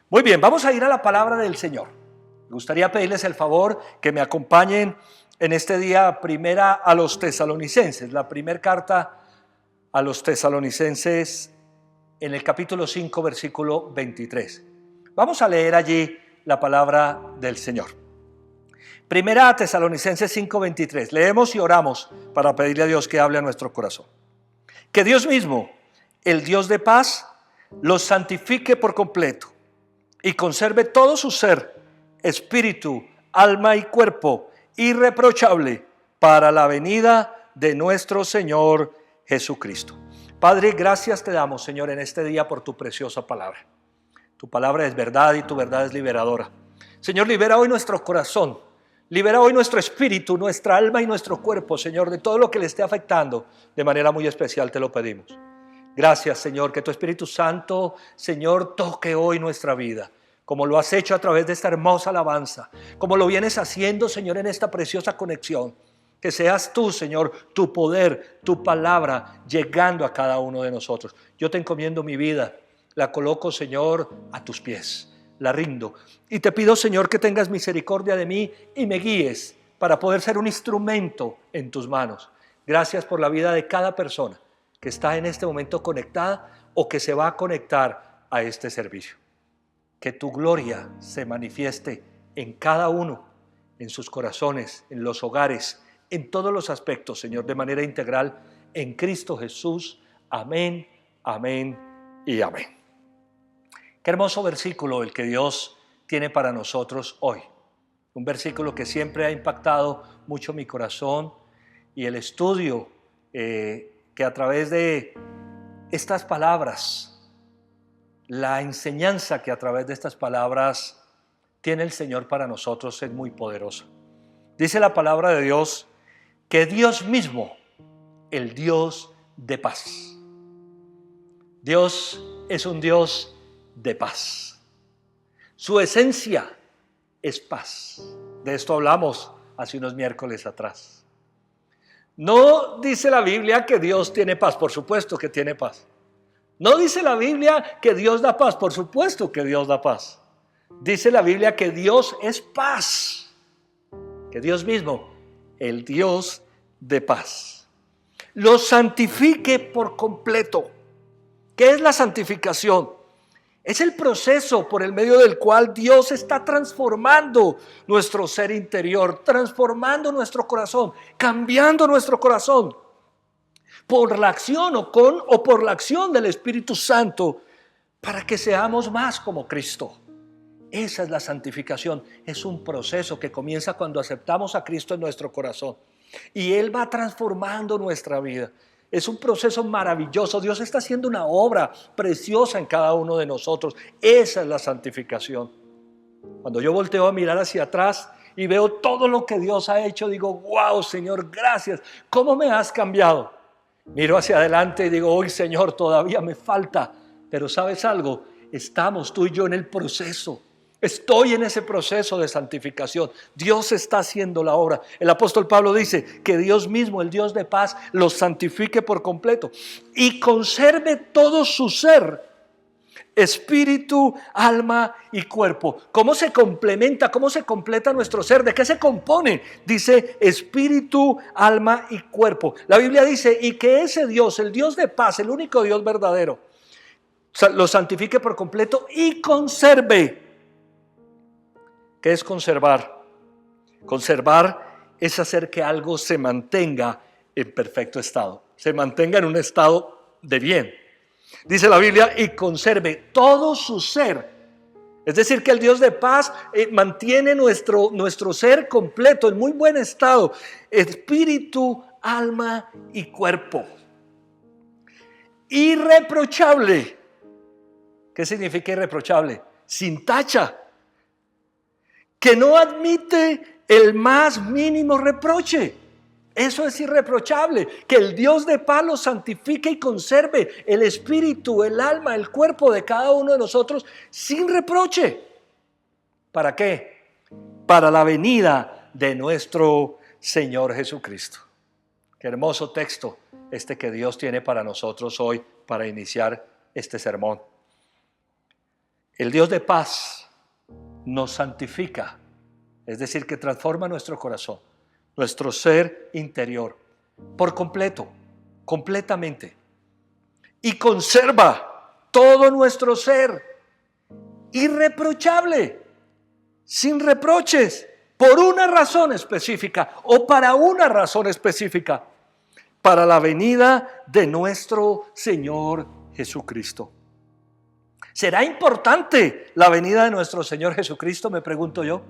Muy bien, vamos a ir a la palabra del Señor. Me gustaría pedirles el favor que me acompañen en este día primera a los tesalonicenses, la primera carta a los tesalonicenses en el capítulo 5, versículo 23. Vamos a leer allí la palabra del Señor. Primera a Tesalonicenses 5, 23. Leemos y oramos para pedirle a Dios que hable a nuestro corazón. Que Dios mismo, el Dios de paz, los santifique por completo y conserve todo su ser, espíritu, alma y cuerpo, irreprochable para la venida de nuestro Señor Jesucristo. Padre, gracias te damos, Señor, en este día por tu preciosa palabra. Tu palabra es verdad y tu verdad es liberadora. Señor, libera hoy nuestro corazón, libera hoy nuestro espíritu, nuestra alma y nuestro cuerpo, Señor, de todo lo que le esté afectando. De manera muy especial te lo pedimos. Gracias, Señor, que tu Espíritu Santo, Señor, toque hoy nuestra vida, como lo has hecho a través de esta hermosa alabanza, como lo vienes haciendo, Señor, en esta preciosa conexión. Que seas tú, Señor, tu poder, tu palabra, llegando a cada uno de nosotros. Yo te encomiendo mi vida, la coloco, Señor, a tus pies, la rindo. Y te pido, Señor, que tengas misericordia de mí y me guíes para poder ser un instrumento en tus manos. Gracias por la vida de cada persona que está en este momento conectada o que se va a conectar a este servicio. Que tu gloria se manifieste en cada uno, en sus corazones, en los hogares, en todos los aspectos, Señor, de manera integral, en Cristo Jesús. Amén, amén y amén. Qué hermoso versículo el que Dios tiene para nosotros hoy. Un versículo que siempre ha impactado mucho mi corazón y el estudio que a través de estas palabras, la enseñanza que a través de estas palabras tiene el Señor para nosotros es muy poderosa. Dice la palabra de Dios que Dios mismo, el Dios de paz. Dios es un Dios de paz. Su esencia es paz. De esto hablamos hace unos miércoles atrás. No dice la Biblia que Dios tiene paz, por supuesto que tiene paz. No dice la Biblia que Dios da paz, por supuesto que Dios da paz. Dice la Biblia que Dios es paz, que Dios mismo, el Dios de paz, lo santifique por completo. ¿Qué es la santificación? Es el proceso por el medio del cual Dios está transformando nuestro ser interior, transformando nuestro corazón, cambiando nuestro corazón por la acción o por la acción del Espíritu Santo para que seamos más como Cristo. Esa es la santificación. Es un proceso que comienza cuando aceptamos a Cristo en nuestro corazón y Él va transformando nuestra vida. Es un proceso maravilloso. Dios está haciendo una obra preciosa en cada uno de nosotros. Esa es la santificación. Cuando yo volteo a mirar hacia atrás y veo todo lo que Dios ha hecho, digo, wow, Señor, gracias. ¿Cómo me has cambiado? Miro hacia adelante y digo, hoy, Señor, todavía me falta. Pero ¿sabes algo? Estamos tú y yo en el proceso. Estoy en ese proceso de santificación. Dios está haciendo la obra. El apóstol Pablo dice que Dios mismo, el Dios de paz, los santifique por completo y conserve todo su ser, espíritu, alma y cuerpo. ¿Cómo se complementa? ¿Cómo se completa nuestro ser? ¿De qué se compone? Dice espíritu, alma y cuerpo. La Biblia dice, y que ese Dios, el Dios de paz, el único Dios verdadero, lo santifique por completo y conserve. ¿Qué es conservar? Conservar es hacer que algo se mantenga en perfecto estado, se mantenga en un estado de bien. Dice la Biblia, y conserve todo su ser. Es decir, que el Dios de paz mantiene nuestro ser completo, en muy buen estado, espíritu, alma y cuerpo. Irreprochable. ¿Qué significa irreprochable? Sin tacha. Que no admite el más mínimo reproche. Eso es irreprochable. Que el Dios de paz lo santifique y conserve el espíritu, el alma, el cuerpo de cada uno de nosotros sin reproche. ¿Para qué? Para la venida de nuestro Señor Jesucristo. Qué hermoso texto este que Dios tiene para nosotros hoy para iniciar este sermón. El Dios de paz nos santifica, es decir, que transforma nuestro corazón, nuestro ser interior, por completo, completamente, y conserva todo nuestro ser irreprochable, sin reproches, por una razón específica o para una razón específica, para la venida de nuestro Señor Jesucristo. ¿Será importante la venida de nuestro Señor Jesucristo? Me pregunto yo.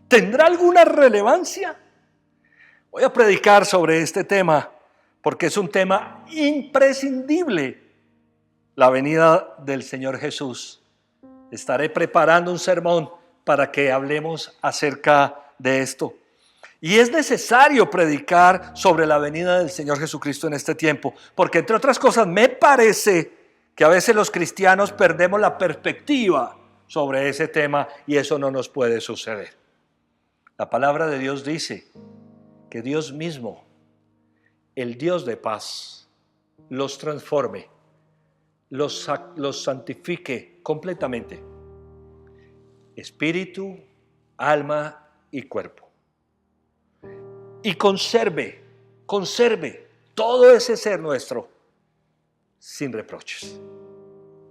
¿Tendrá alguna relevancia? Voy a predicar sobre este tema porque es un tema imprescindible. La venida del Señor Jesús. Estaré preparando un sermón para que hablemos acerca de esto. Y es necesario predicar sobre la venida del Señor Jesucristo en este tiempo, porque entre otras cosas me parece que a veces los cristianos perdemos la perspectiva sobre ese tema y eso no nos puede suceder. La palabra de Dios dice que Dios mismo, el Dios de paz, los transforme, los santifique completamente, espíritu, alma y cuerpo, y conserve todo ese ser nuestro sin reproches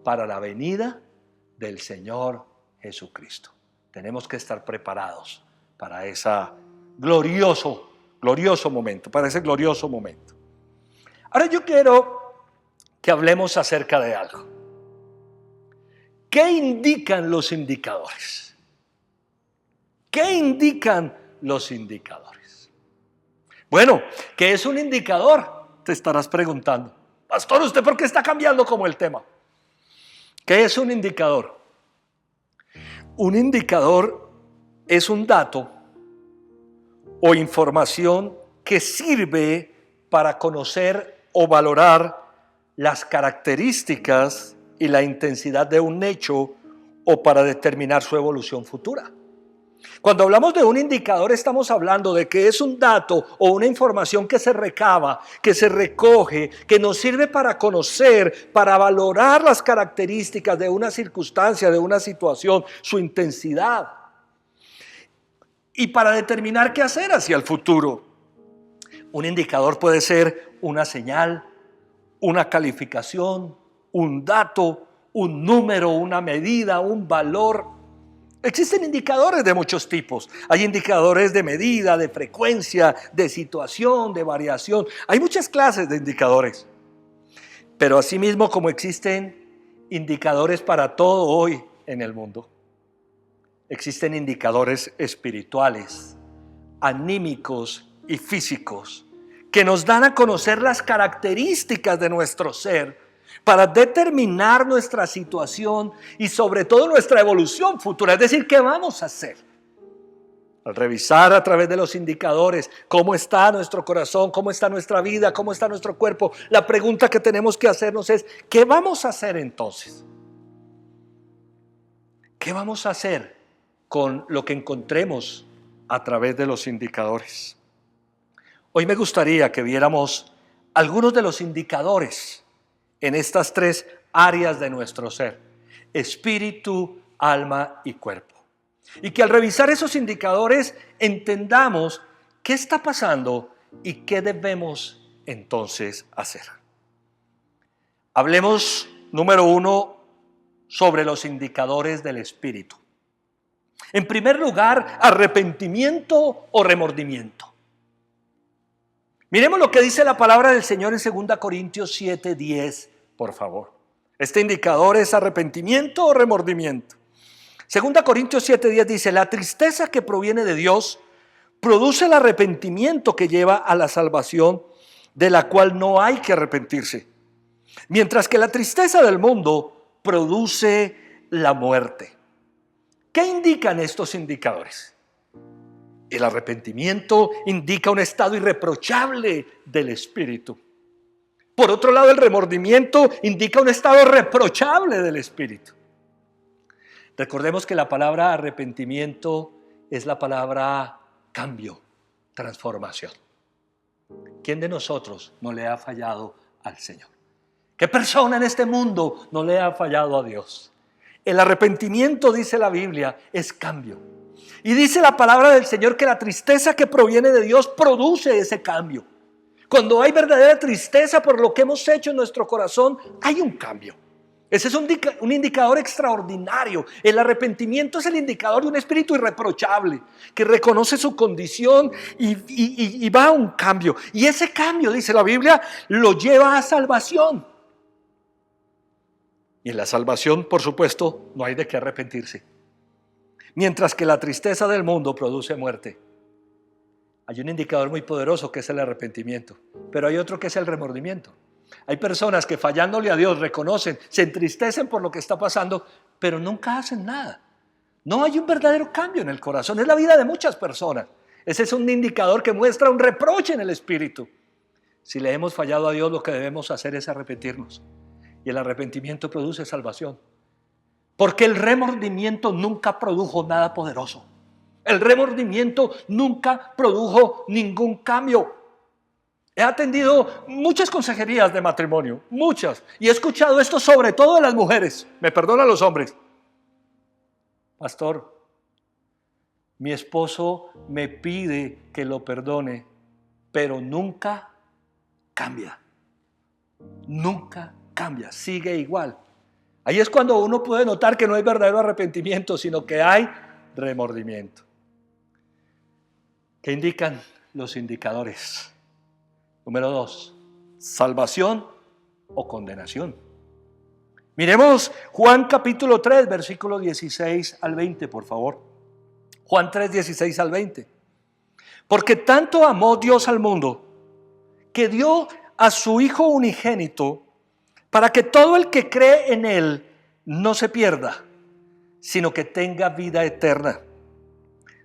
para la venida del Señor Jesucristo. Tenemos que estar preparados para ese glorioso momento, para ese glorioso momento. Ahora yo quiero que hablemos acerca de algo. ¿Qué indican los indicadores? ¿Qué indican los indicadores? Bueno, ¿qué es un indicador? Te estarás preguntando. Pastor, ¿usted por qué está cambiando como el tema? ¿Qué es un indicador? Un indicador es un dato o información que sirve para conocer o valorar las características y la intensidad de un hecho o para determinar su evolución futura. Cuando hablamos de un indicador estamos hablando de que es un dato o una información que se recaba, que se recoge, que nos sirve para conocer, para valorar las características de una circunstancia, de una situación, su intensidad y para determinar qué hacer hacia el futuro. Un indicador puede ser una señal, una calificación, un dato, un número, una medida, un valor. Existen indicadores de muchos tipos. Hay indicadores de medida, de frecuencia, de situación, de variación. Hay muchas clases de indicadores. Pero asimismo, como existen indicadores para todo hoy en el mundo, existen indicadores espirituales, anímicos y físicos que nos dan a conocer las características de nuestro ser para determinar nuestra situación y sobre todo nuestra evolución futura, es decir, ¿qué vamos a hacer? Al revisar a través de los indicadores cómo está nuestro corazón, cómo está nuestra vida, cómo está nuestro cuerpo, la pregunta que tenemos que hacernos es, ¿qué vamos a hacer entonces? ¿Qué vamos a hacer con lo que encontremos a través de los indicadores? Hoy me gustaría que viéramos algunos de los indicadores en estas tres áreas de nuestro ser: espíritu, alma y cuerpo. Y que al revisar esos indicadores entendamos qué está pasando y qué debemos entonces hacer. Hablemos, número 1, sobre los indicadores del espíritu. En primer lugar, arrepentimiento o remordimiento. Miremos lo que dice la palabra del Señor en 2 Corintios 7:10, por favor. Este indicador es arrepentimiento o remordimiento. 2 Corintios 7:10 dice: la tristeza que proviene de Dios produce el arrepentimiento que lleva a la salvación, de la cual no hay que arrepentirse. Mientras que la tristeza del mundo produce la muerte. ¿Qué indican estos indicadores? El arrepentimiento indica un estado irreprochable del espíritu. Por otro lado, el remordimiento indica un estado reprochable del espíritu. Recordemos que la palabra arrepentimiento es la palabra cambio, transformación. ¿Quién de nosotros no le ha fallado al Señor? ¿Qué persona en este mundo no le ha fallado a Dios? El arrepentimiento, dice la Biblia, es cambio. Y dice la palabra del Señor que la tristeza que proviene de Dios produce ese cambio. Cuando hay verdadera tristeza por lo que hemos hecho en nuestro corazón, hay un cambio. Ese es un indicador extraordinario. El arrepentimiento es el indicador de un espíritu irreprochable que reconoce su condición y va a un cambio. Y ese cambio, dice la Biblia, lo lleva a salvación. Y en la salvación, por supuesto, no hay de qué arrepentirse. Mientras que la tristeza del mundo produce muerte. Hay un indicador muy poderoso que es el arrepentimiento, pero hay otro que es el remordimiento. Hay personas que fallándole a Dios reconocen, se entristecen por lo que está pasando, pero nunca hacen nada. No hay un verdadero cambio en el corazón. Es la vida de muchas personas. Ese es un indicador que muestra un reproche en el espíritu. Si le hemos fallado a Dios, lo que debemos hacer es arrepentirnos. Y el arrepentimiento produce salvación. Porque el remordimiento nunca produjo nada poderoso. El remordimiento nunca produjo ningún cambio. He atendido muchas consejerías de matrimonio, muchas, y he escuchado esto sobre todo de las mujeres. Me perdonan los hombres. Pastor, mi esposo me pide que lo perdone, pero nunca cambia. Nunca cambia, sigue igual. Ahí es cuando uno puede notar que no hay verdadero arrepentimiento, sino que hay remordimiento. ¿Qué indican los indicadores? Número 2, salvación o condenación. Miremos Juan capítulo 3, versículo 16 al 20, por favor. Juan 3, 16 al 20. Porque tanto amó Dios al mundo, que dio a su Hijo unigénito, para que todo el que cree en Él no se pierda, sino que tenga vida eterna.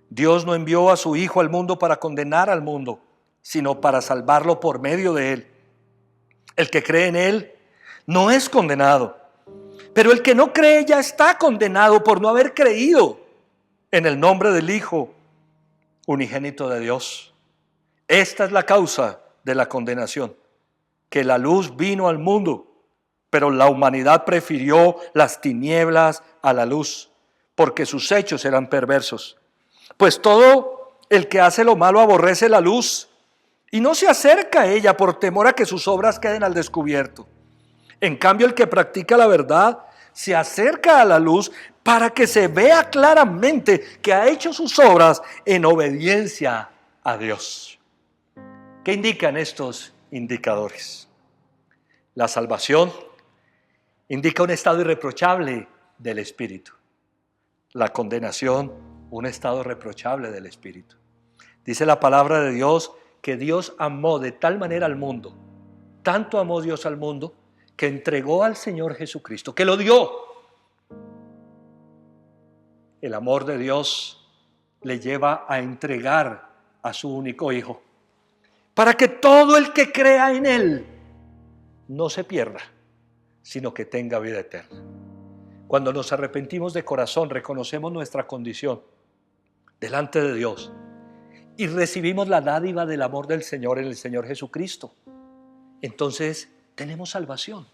Dios no envió a su Hijo al mundo para condenar al mundo, sino para salvarlo por medio de Él. El que cree en Él no es condenado, pero el que no cree ya está condenado por no haber creído en el nombre del Hijo unigénito de Dios. Esta es la causa de la condenación, que la luz vino al mundo, pero la humanidad prefirió las tinieblas a la luz, porque sus hechos eran perversos. Pues todo el que hace lo malo aborrece la luz y no se acerca a ella por temor a que sus obras queden al descubierto. En cambio, el que practica la verdad se acerca a la luz para que se vea claramente que ha hecho sus obras en obediencia a Dios. ¿Qué indican estos indicadores? La salvación indica un estado irreprochable del espíritu. La condenación, un estado reprochable del espíritu. Dice la palabra de Dios que Dios amó de tal manera al mundo, tanto amó Dios al mundo, que entregó al Señor Jesucristo, que lo dio. El amor de Dios le lleva a entregar a su único Hijo, para que todo el que crea en Él no se pierda, sino que tenga vida eterna. Cuando nos arrepentimos de corazón, reconocemos nuestra condición delante de Dios y recibimos la dádiva del amor del Señor en el Señor Jesucristo. Entonces tenemos salvación.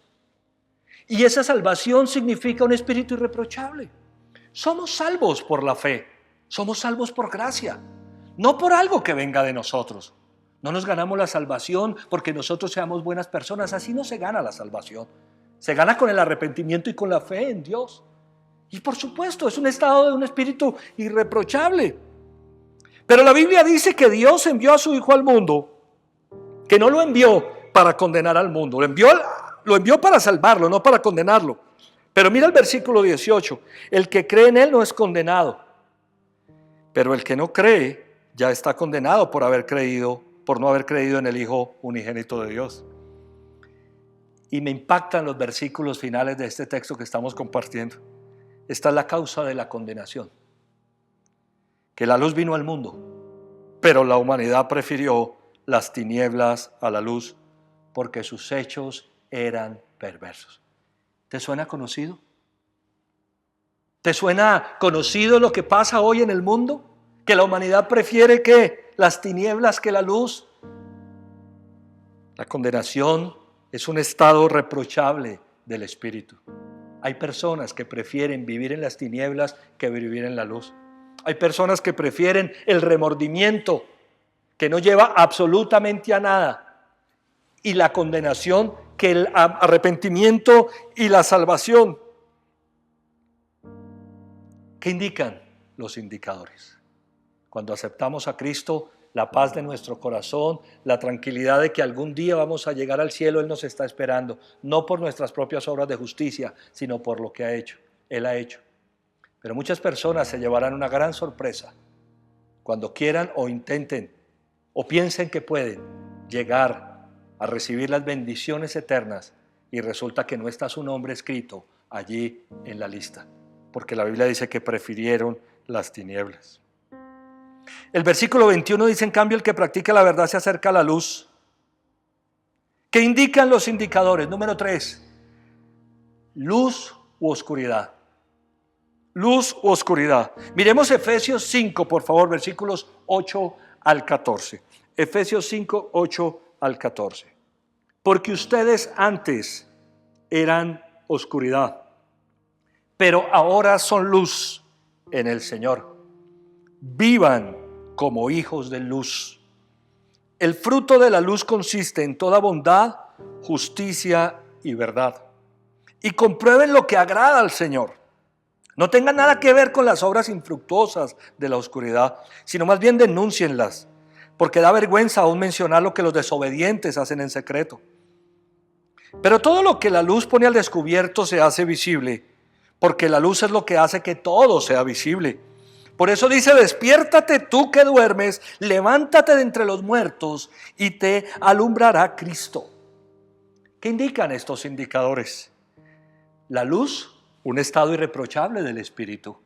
Y esa salvación significa un espíritu irreprochable. Somos salvos por la fe, somos salvos por gracia, no por algo que venga de nosotros. No nos ganamos la salvación porque nosotros seamos buenas personas, así no se gana la salvación. Se gana con el arrepentimiento y con la fe en Dios. Y por supuesto, es un estado de un espíritu irreprochable. Pero la Biblia dice que Dios envió a su Hijo al mundo, que no lo envió para condenar al mundo, lo envió para salvarlo, no para condenarlo. Pero mira el versículo 18, el que cree en Él no es condenado, pero el que no cree ya está condenado por no haber creído en el Hijo unigénito de Dios. Y me impactan los versículos finales de este texto que estamos compartiendo. Esta es la causa de la condenación. Que la luz vino al mundo, pero la humanidad prefirió las tinieblas a la luz porque sus hechos eran perversos. ¿Te suena conocido? ¿Te suena conocido lo que pasa hoy en el mundo? ¿Que la humanidad prefiere que las tinieblas que la luz? La condenación es un estado reprochable del espíritu. Hay personas que prefieren vivir en las tinieblas que vivir en la luz. Hay personas que prefieren el remordimiento, que no lleva absolutamente a nada, y la condenación, que el arrepentimiento y la salvación. ¿Qué indican los indicadores? Cuando aceptamos a Cristo, la paz de nuestro corazón, la tranquilidad de que algún día vamos a llegar al cielo, Él nos está esperando, no por nuestras propias obras de justicia, sino por lo que ha hecho, Él ha hecho. Pero muchas personas se llevarán una gran sorpresa cuando quieran o intenten o piensen que pueden llegar a recibir las bendiciones eternas y resulta que no está su nombre escrito allí en la lista, porque la Biblia dice que prefirieron las tinieblas. El versículo 21 dice, en cambio, el que practica la verdad se acerca a la luz. ¿Qué indican los indicadores? Número 3, luz u oscuridad. Luz u oscuridad. Miremos Efesios 5, por favor, versículos 8 al 14. Efesios 5, 8 al 14. Porque ustedes antes eran oscuridad, pero ahora son luz en el Señor. Vivan como hijos de luz. El fruto de la luz consiste en toda bondad, justicia y verdad. Y comprueben lo que agrada al Señor. No tengan nada que ver con las obras infructuosas de la oscuridad, sino más bien denúncienlas, porque da vergüenza aún mencionar lo que los desobedientes hacen en secreto. Pero todo lo que la luz pone al descubierto se hace visible, porque la luz es lo que hace que todo sea visible. Por eso dice, despiértate tú que duermes, levántate de entre los muertos y te alumbrará Cristo. ¿Qué indican estos indicadores? La luz, un estado irreprochable del espíritu.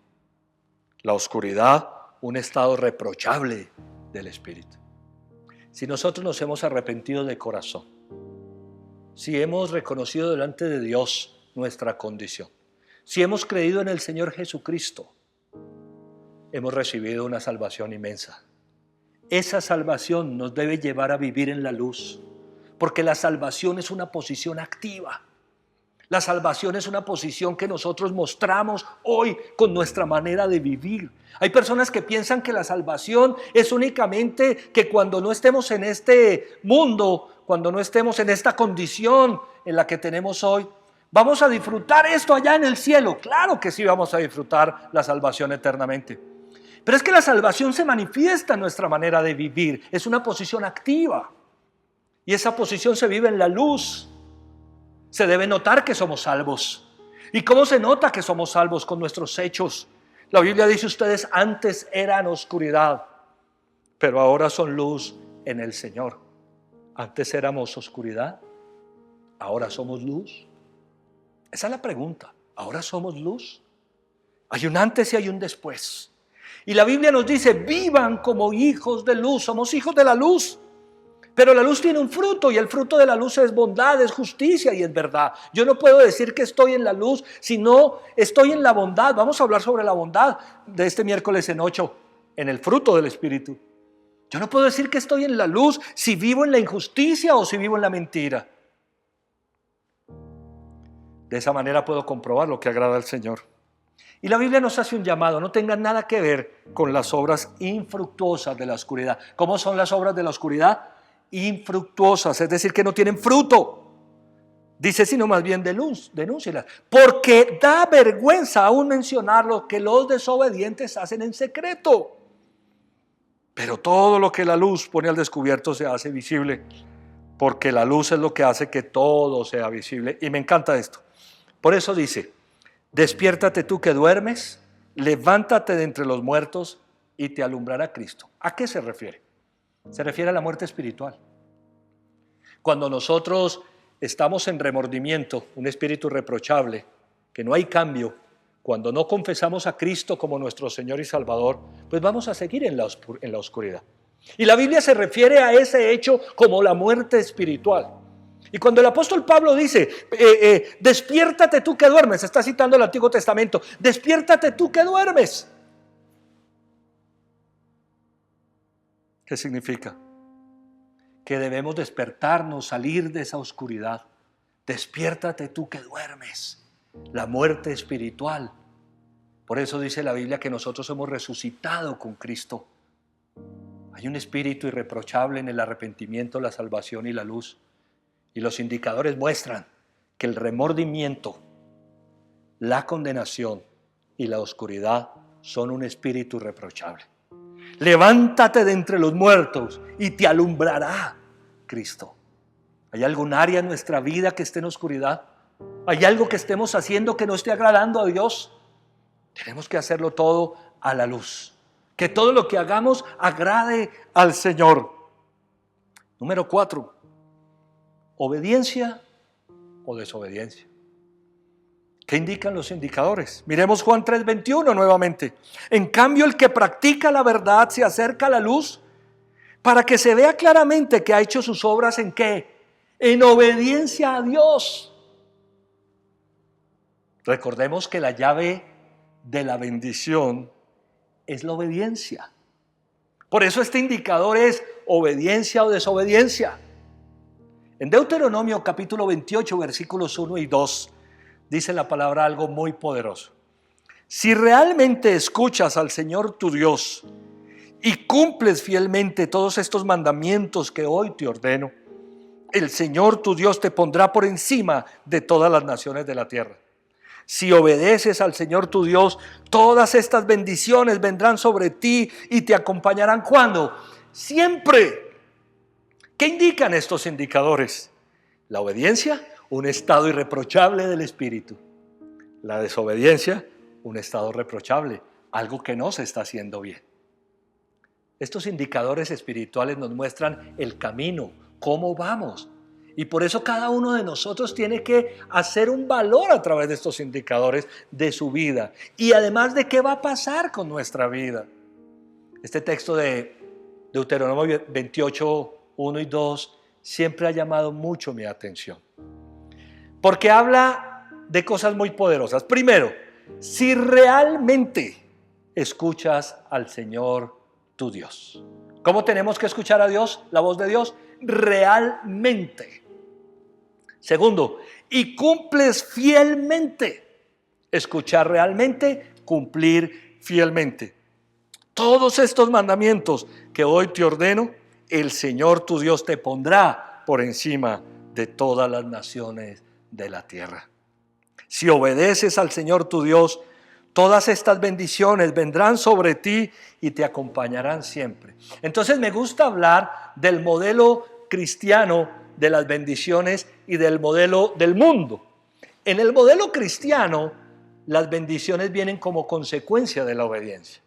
La oscuridad, un estado reprochable del espíritu. Si nosotros nos hemos arrepentido de corazón, si hemos reconocido delante de Dios nuestra condición, si hemos creído en el Señor Jesucristo, hemos recibido una salvación inmensa. Esa salvación nos debe llevar a vivir en la luz, porque la salvación es una posición activa. La salvación es una posición que nosotros mostramos hoy con nuestra manera de vivir. Hay personas que piensan que la salvación es únicamente que cuando no estemos en este mundo, cuando no estemos en esta condición en la que tenemos hoy, vamos a disfrutar esto allá en el cielo. Claro que sí vamos a disfrutar la salvación eternamente. Pero es que la salvación se manifiesta en nuestra manera de vivir. Es una posición activa. Y esa posición se vive en la luz. Se debe notar que somos salvos. ¿Y cómo se nota que somos salvos? Con nuestros hechos. La Biblia dice, ustedes antes eran oscuridad, pero ahora son luz en el Señor. Antes éramos oscuridad, ahora somos luz. Esa es la pregunta. ¿Ahora somos luz? Hay un antes y hay un después. Y la Biblia nos dice, vivan como hijos de luz. Somos hijos de la luz. Pero la luz tiene un fruto y el fruto de la luz es bondad, es justicia y es verdad. Yo no puedo decir que estoy en la luz si no estoy en la bondad. Vamos a hablar sobre la bondad de este miércoles en 8, en el fruto del Espíritu. Yo no puedo decir que estoy en la luz si vivo en la injusticia o si vivo en la mentira. De esa manera puedo comprobar lo que agrada al Señor. Y la Biblia nos hace un llamado, no tengan nada que ver con las obras infructuosas de la oscuridad. ¿Cómo son las obras de la oscuridad? Infructuosas, es decir, que no tienen fruto. Dice, sino más bien denúncielas, porque da vergüenza aún mencionar lo que los desobedientes hacen en secreto. Pero todo lo que la luz pone al descubierto se hace visible, porque la luz es lo que hace que todo sea visible. Y me encanta esto. Por eso dice, despiértate tú que duermes, levántate de entre los muertos y te alumbrará Cristo. ¿A qué se refiere? Se refiere a la muerte espiritual. Cuando nosotros estamos en remordimiento, un espíritu reprochable, que no hay cambio, cuando no confesamos a Cristo como nuestro Señor y Salvador, pues vamos a seguir en la oscuridad. Y la Biblia se refiere a ese hecho como la muerte espiritual. Y cuando el apóstol Pablo dice, despiértate tú que duermes, está citando el Antiguo Testamento, despiértate tú que duermes. ¿Qué significa? Que debemos despertarnos, salir de esa oscuridad. Despiértate tú que duermes. la muerte espiritual. Por eso dice la Biblia que nosotros hemos resucitado con Cristo. Hay un espíritu irreprochable en el arrepentimiento, la salvación y la luz. Y los indicadores muestran que el remordimiento, la condenación y la oscuridad son un espíritu irreprochable. Levántate de entre los muertos y te alumbrará Cristo. ¿Hay algún área en nuestra vida que esté en oscuridad? ¿Hay algo que estemos haciendo que no esté agradando a Dios? Tenemos que hacerlo todo a la luz. Que todo lo que hagamos agrade al Señor. Número 4. ¿Obediencia o desobediencia? ¿Qué indican los indicadores? Miremos Juan 3:21 nuevamente. En cambio, el que practica la verdad se acerca a la luz para que se vea claramente que ha hecho sus obras ¿en qué? En obediencia a Dios. Recordemos que la llave de la bendición es la obediencia. Por eso este indicador es obediencia o desobediencia. En Deuteronomio capítulo 28 versículos 1 y 2 dice la palabra algo muy poderoso. Si realmente escuchas al Señor tu Dios y cumples fielmente todos estos mandamientos que hoy te ordeno, el Señor tu Dios te pondrá por encima de todas las naciones de la tierra. Si obedeces al Señor tu Dios, todas estas bendiciones vendrán sobre ti y te acompañarán. ¿Cuándo? Siempre. ¿Qué indican estos indicadores? La obediencia, un estado irreprochable del espíritu. La desobediencia, un estado reprochable, algo que no se está haciendo bien. Estos indicadores espirituales nos muestran el camino, cómo vamos. Y por eso cada uno de nosotros tiene que hacer un valor a través de estos indicadores de su vida. Y además de qué va a pasar con nuestra vida. Este texto de Deuteronomio 28, 1 y 2 siempre ha llamado mucho mi atención. Porque habla de cosas muy poderosas. Primero, si realmente escuchas al Señor tu Dios. ¿Cómo tenemos que escuchar a Dios, la voz de Dios? Realmente. Segundo, y cumples fielmente. Escuchar realmente, cumplir fielmente. Todos estos mandamientos que hoy te ordeno, el Señor tu Dios te pondrá por encima de todas las naciones de la tierra. Si obedeces al Señor tu Dios, todas estas bendiciones vendrán sobre ti y te acompañarán siempre. Entonces me gusta hablar del modelo cristiano de las bendiciones y del modelo del mundo. En el modelo cristiano, las bendiciones vienen como consecuencia de la obediencia.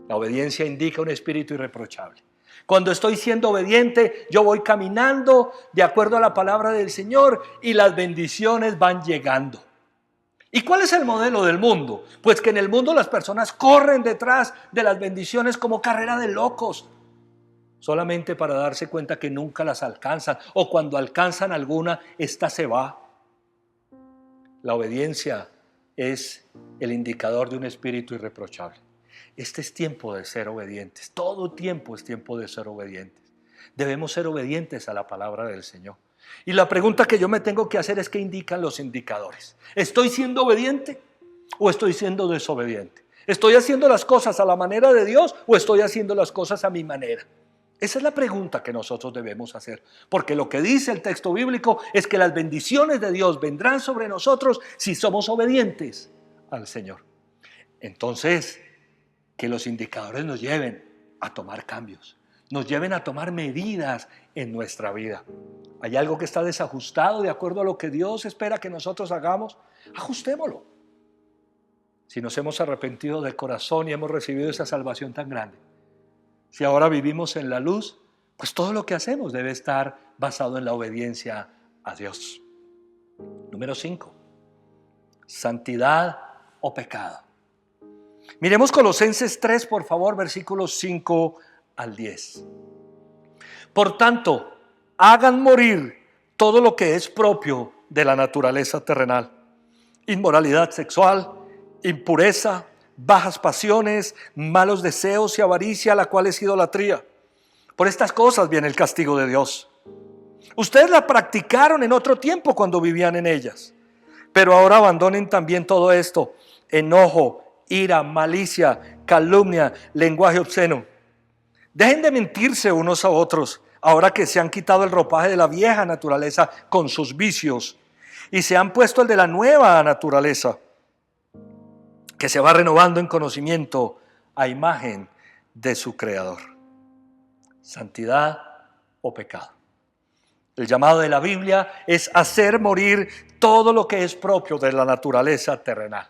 La obediencia indica un espíritu irreprochable. Cuando estoy siendo obediente, yo voy caminando de acuerdo a la palabra del Señor y las bendiciones van llegando. ¿Y cuál es el modelo del mundo? Pues que en el mundo las personas corren detrás de las bendiciones como carrera de locos, solamente para darse cuenta que nunca las alcanzan, o cuando alcanzan alguna, esta se va. La obediencia es el indicador de un espíritu irreprochable. Este es tiempo de ser obedientes. Todo tiempo es tiempo de ser obedientes. Debemos ser obedientes a la palabra del Señor. Y la pregunta que yo me tengo que hacer es: ¿qué indican los indicadores? ¿Estoy siendo obediente o estoy siendo desobediente? ¿Estoy haciendo las cosas a la manera de Dios o estoy haciendo las cosas a mi manera? Esa es la pregunta que nosotros debemos hacer. Porque lo que dice el texto bíblico es que las bendiciones de Dios vendrán sobre nosotros si somos obedientes al Señor. Entonces, que los indicadores nos lleven a tomar cambios, nos lleven a tomar medidas en nuestra vida. ¿Hay algo que está desajustado de acuerdo a lo que Dios espera que nosotros hagamos? Ajustémoslo. Si nos hemos arrepentido de corazón y hemos recibido esa salvación tan grande, si ahora vivimos en la luz, pues todo lo que hacemos debe estar basado en la obediencia a Dios. Número 5. Santidad o pecado. Miremos Colosenses 3, por favor, versículos 5 al 10. Por tanto, hagan morir todo lo que es propio de la naturaleza terrenal: inmoralidad sexual, impureza, bajas pasiones, malos deseos y avaricia, la cual es idolatría. Por estas cosas viene el castigo de Dios. Ustedes la practicaron en otro tiempo cuando vivían en ellas. Pero ahora abandonen también todo esto: enojo, ira, malicia, calumnia, lenguaje obsceno. Dejen de mentirse unos a otros, ahora que se han quitado el ropaje de la vieja naturaleza con sus vicios y se han puesto el de la nueva naturaleza, que se va renovando en conocimiento a imagen de su Creador. Santidad o pecado. El llamado de la Biblia es hacer morir todo lo que es propio de la naturaleza terrenal.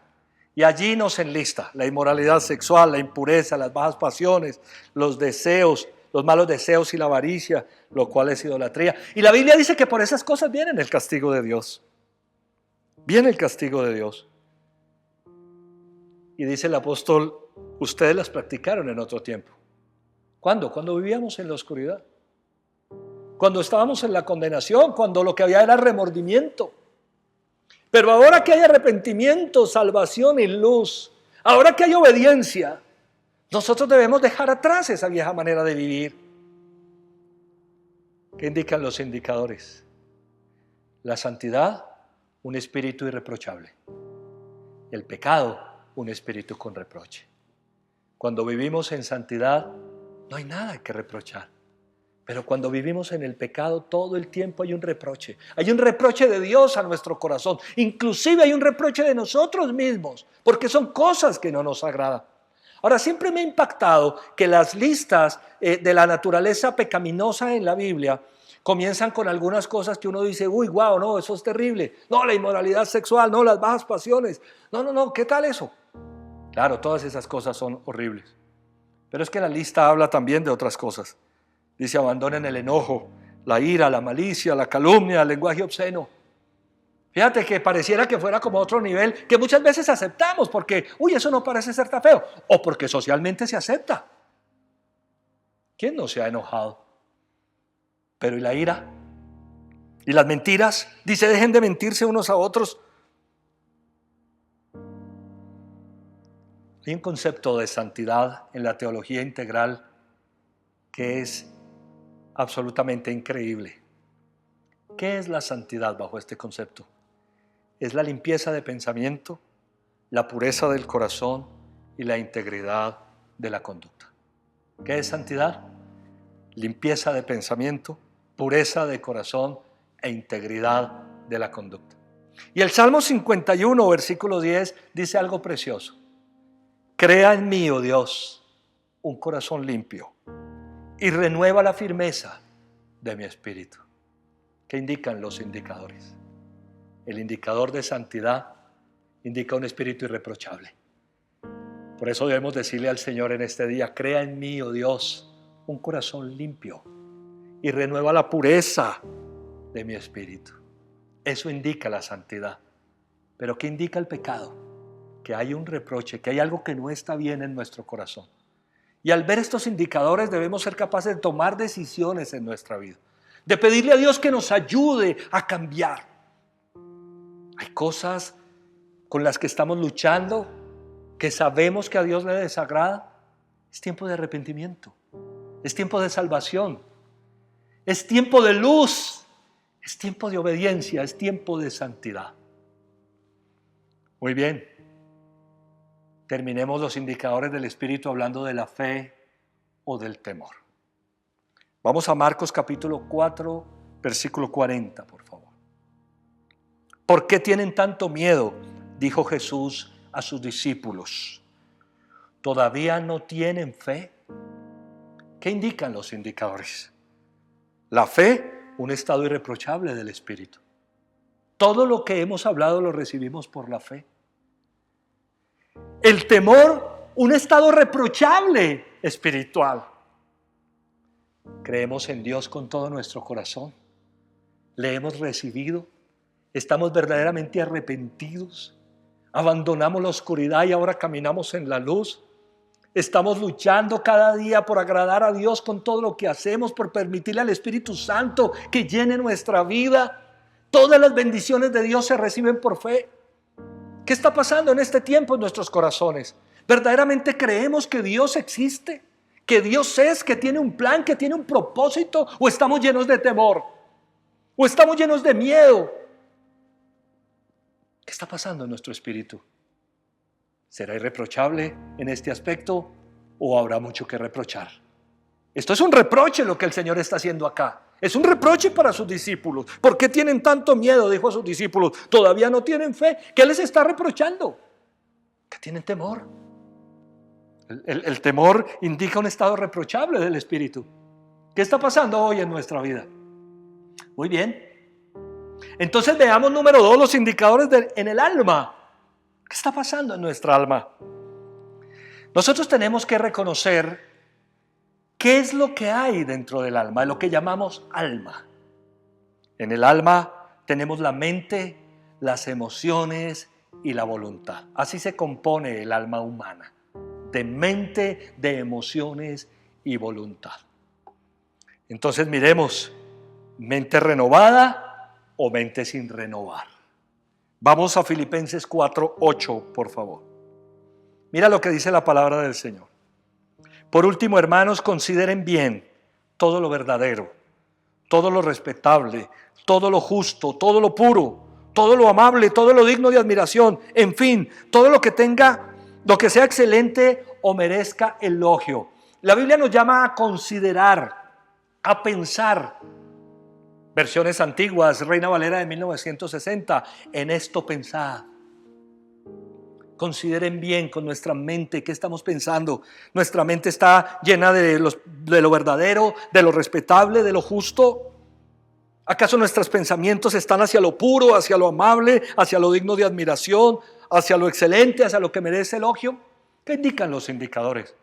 Y allí nos enlista la inmoralidad sexual, la impureza, las bajas pasiones, los deseos, los malos deseos y la avaricia, lo cual es idolatría. Y la Biblia dice que por esas cosas viene el castigo de Dios. Viene el castigo de Dios. Y dice el apóstol, ustedes las practicaron en otro tiempo. ¿Cuándo? Cuando vivíamos en la oscuridad. Cuando estábamos en la condenación, cuando lo que había era remordimiento. Pero ahora que hay arrepentimiento, salvación y luz, ahora que hay obediencia, nosotros debemos dejar atrás esa vieja manera de vivir. ¿Qué indican los indicadores? La santidad, un espíritu irreprochable. El pecado, un espíritu con reproche. Cuando vivimos en santidad, no hay nada que reprochar. Pero cuando vivimos en el pecado, todo el tiempo hay un reproche. Hay un reproche de Dios a nuestro corazón. Inclusive hay un reproche de nosotros mismos, porque son cosas que no nos agradan. Ahora, siempre me ha impactado que las listas de la naturaleza pecaminosa en la Biblia comienzan con algunas cosas que uno dice, uy, guau, no, eso es terrible. No, la inmoralidad sexual, no, las bajas pasiones. No, ¿qué tal eso? Claro, todas esas cosas son horribles. Pero es que la lista habla también de otras cosas. Dice, abandonen el enojo, la ira, la malicia, la calumnia, el lenguaje obsceno. Fíjate que pareciera que fuera como otro nivel que muchas veces aceptamos porque, uy, eso no parece ser tan feo. O porque socialmente se acepta. ¿Quién no se ha enojado? Pero ¿y la ira? ¿Y las mentiras? Dice, dejen de mentirse unos a otros. Hay un concepto de santidad en la teología integral que es absolutamente increíble. ¿Qué es la santidad bajo este concepto? Es la limpieza de pensamiento, la pureza del corazón y la integridad de la conducta. ¿Qué es santidad? Limpieza de pensamiento, pureza de corazón e integridad de la conducta. Y el Salmo 51, versículo 10, dice algo precioso. Crea en mí, oh Dios, un corazón limpio y renueva la firmeza de mi espíritu. ¿Qué indican los indicadores? El indicador de santidad indica un espíritu irreprochable. Por eso debemos decirle al Señor en este día, crea en mí, oh Dios, un corazón limpio y renueva la pureza de mi espíritu. Eso indica la santidad. ¿Pero qué indica el pecado? Que hay un reproche, que hay algo que no está bien en nuestro corazón. Y al ver estos indicadores debemos ser capaces de tomar decisiones en nuestra vida, de pedirle a Dios que nos ayude a cambiar. Hay cosas con las que estamos luchando, que sabemos que a Dios le desagrada. Es tiempo de arrepentimiento, es tiempo de salvación, es tiempo de luz, es tiempo de obediencia, es tiempo de santidad. Muy bien. Terminemos los indicadores del Espíritu hablando de la fe o del temor. Vamos a Marcos capítulo 4, versículo 40, por favor. ¿Por qué tienen tanto miedo?, dijo Jesús a sus discípulos. ¿Todavía no tienen fe? ¿Qué indican los indicadores? La fe, un estado irreprochable del Espíritu. Todo lo que hemos hablado lo recibimos por la fe. El temor, un estado reprochable espiritual. Creemos en Dios con todo nuestro corazón. Le hemos recibido. Estamos verdaderamente arrepentidos. Abandonamos la oscuridad y ahora caminamos en la luz. Estamos luchando cada día por agradar a Dios con todo lo que hacemos, por permitirle al Espíritu Santo que llene nuestra vida. Todas las bendiciones de Dios se reciben por fe. ¿Qué está pasando en este tiempo en nuestros corazones? ¿Verdaderamente creemos que Dios existe? ¿Que Dios es, que tiene un plan, que tiene un propósito? ¿O estamos llenos de temor? ¿O estamos llenos de miedo? ¿Qué está pasando en nuestro espíritu? ¿Será irreprochable en este aspecto o habrá mucho que reprochar? Esto es un reproche lo que el Señor está haciendo acá. Es un reproche para sus discípulos. ¿Por qué tienen tanto miedo? Dijo a sus discípulos. ¿Todavía no tienen fe? ¿Qué les está reprochando? Que tienen temor. El temor indica un estado reprochable del espíritu. ¿Qué está pasando hoy en nuestra vida? Muy bien. Entonces veamos número 2, los indicadores en el alma. ¿Qué está pasando en nuestra alma? Nosotros tenemos que reconocer qué es lo que hay dentro del alma, lo que llamamos alma. En el alma tenemos la mente, las emociones y la voluntad. Así se compone el alma humana, de mente, de emociones y voluntad. Entonces miremos, mente renovada o mente sin renovar. Vamos a Filipenses 4:8, por favor. Mira lo que dice la palabra del Señor. Por último, hermanos, consideren bien todo lo verdadero, todo lo respetable, todo lo justo, todo lo puro, todo lo amable, todo lo digno de admiración, en fin, todo lo que tenga, lo que sea excelente o merezca elogio. La Biblia nos llama a considerar, a pensar. Versiones antiguas, Reina Valera de 1960, en esto pensad. Consideren bien con nuestra mente qué estamos pensando. Nuestra mente está llena de lo verdadero, de lo respetable, de lo justo. ¿Acaso nuestros pensamientos están hacia lo puro, hacia lo amable, hacia lo digno de admiración, hacia lo excelente, hacia lo que merece elogio? ¿Qué indican los indicadores?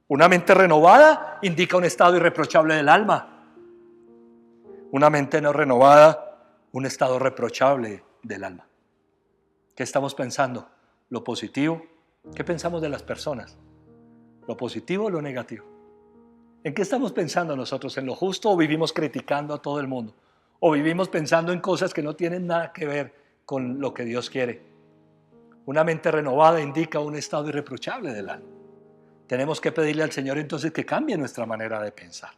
Una mente renovada indica un estado irreprochable del alma. Una mente no renovada, un estado reprochable del alma. ¿Qué estamos pensando? Lo positivo. ¿Qué pensamos de las personas? ¿Lo positivo o lo negativo? ¿En qué estamos pensando nosotros? ¿En lo justo o vivimos criticando a todo el mundo? ¿O vivimos pensando en cosas que no tienen nada que ver con lo que Dios quiere? Una mente renovada indica un estado irreprochable del alma. Tenemos que pedirle al Señor entonces que cambie nuestra manera de pensar.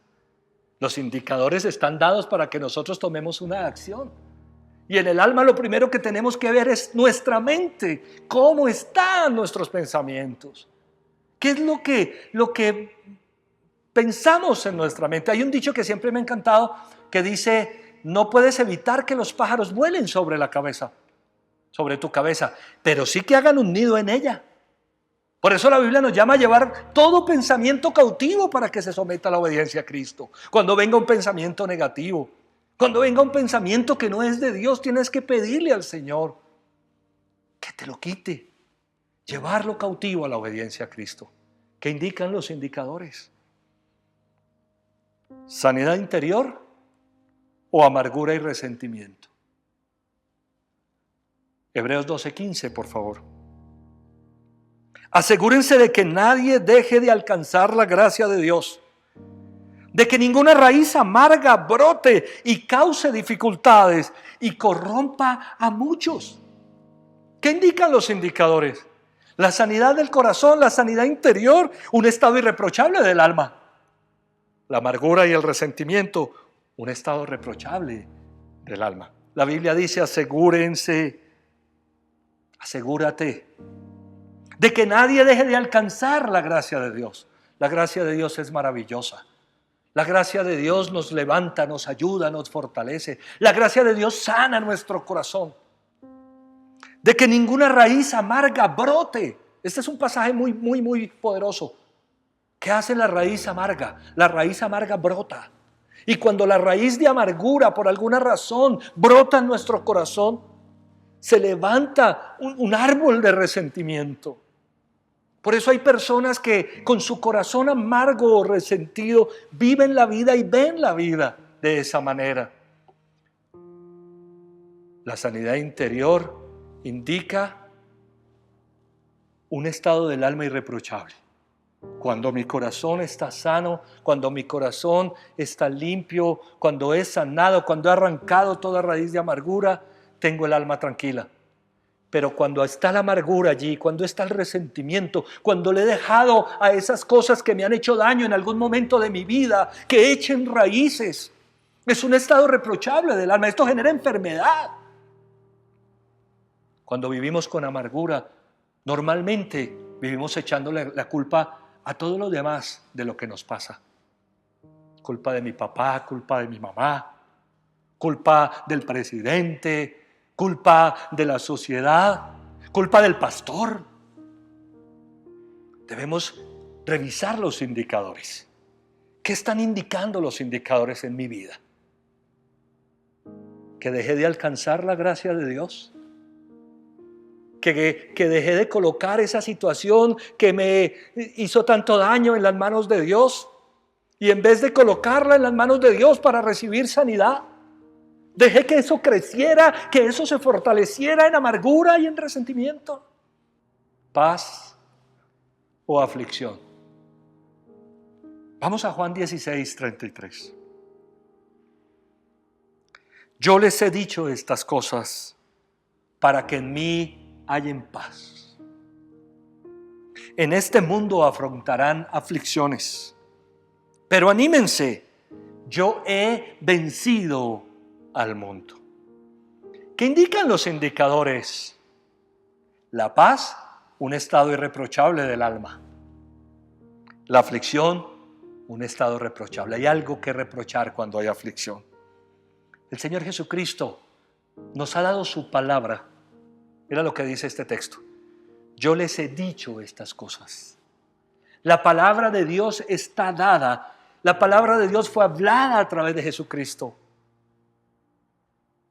Los indicadores están dados para que nosotros tomemos una acción. Y en el alma lo primero que tenemos que ver es nuestra mente. ¿Cómo están nuestros pensamientos? ¿Qué es lo que pensamos en nuestra mente? Hay un dicho que siempre me ha encantado que dice: no puedes evitar que los pájaros vuelen sobre la cabeza, sobre tu cabeza, pero sí que hagan un nido en ella. Por eso la Biblia nos llama a llevar todo pensamiento cautivo para que se someta a la obediencia a Cristo. Cuando venga un pensamiento negativo, cuando venga un pensamiento que no es de Dios, tienes que pedirle al Señor que te lo quite. Llevarlo cautivo a la obediencia a Cristo. ¿Qué indican los indicadores? ¿Sanidad interior o amargura y resentimiento? Hebreos 12:15, por favor. Asegúrense de que nadie deje de alcanzar la gracia de Dios, de que ninguna raíz amarga brote y cause dificultades y corrompa a muchos. ¿Qué indican los indicadores? La sanidad del corazón, la sanidad interior, un estado irreprochable del alma. La amargura y el resentimiento, un estado reprochable del alma. La Biblia dice: asegúrense, asegúrate de que nadie deje de alcanzar la gracia de Dios. La gracia de Dios es maravillosa. La gracia de Dios nos levanta, nos ayuda, nos fortalece. La gracia de Dios sana nuestro corazón. De que ninguna raíz amarga brote. Este es un pasaje muy poderoso. ¿Qué hace la raíz amarga? La raíz amarga brota. Y cuando la raíz de amargura por alguna razón brota en nuestro corazón, se levanta un árbol de resentimiento. Por eso hay personas que con su corazón amargo o resentido viven la vida y ven la vida de esa manera. La sanidad interior indica un estado del alma irreprochable. Cuando mi corazón está sano, cuando mi corazón está limpio, cuando es sanado, cuando he arrancado toda raíz de amargura, tengo el alma tranquila. Pero cuando está la amargura allí, cuando está el resentimiento, cuando le he dejado a esas cosas que me han hecho daño en algún momento de mi vida, que echen raíces, es un estado reprochable del alma. Esto genera enfermedad. Cuando vivimos con amargura, normalmente vivimos echándole la culpa a todos los demás de lo que nos pasa. Culpa de mi papá, culpa de mi mamá, culpa del presidente, culpa de la sociedad, culpa del pastor. Debemos revisar los indicadores. ¿Qué están indicando los indicadores en mi vida? ¿Que dejé de alcanzar la gracia de Dios? ¿Que dejé de colocar esa situación que me hizo tanto daño en las manos de Dios? Y en vez de colocarla en las manos de Dios para recibir sanidad, dejé que eso creciera, que eso se fortaleciera en amargura y en resentimiento. Paz o aflicción. Vamos a Juan 16:33. Yo les he dicho estas cosas para que en mí hallen paz. En este mundo afrontarán aflicciones, pero anímense, yo he vencido al mundo. ¿Qué indican los indicadores? La paz, un estado irreprochable del alma. La aflicción, un estado reprochable. Hay algo que reprochar cuando hay aflicción. El Señor Jesucristo nos ha dado su palabra. Mira lo que dice este texto. Yo les he dicho estas cosas. La palabra de Dios está dada. La palabra de Dios fue hablada a través de Jesucristo.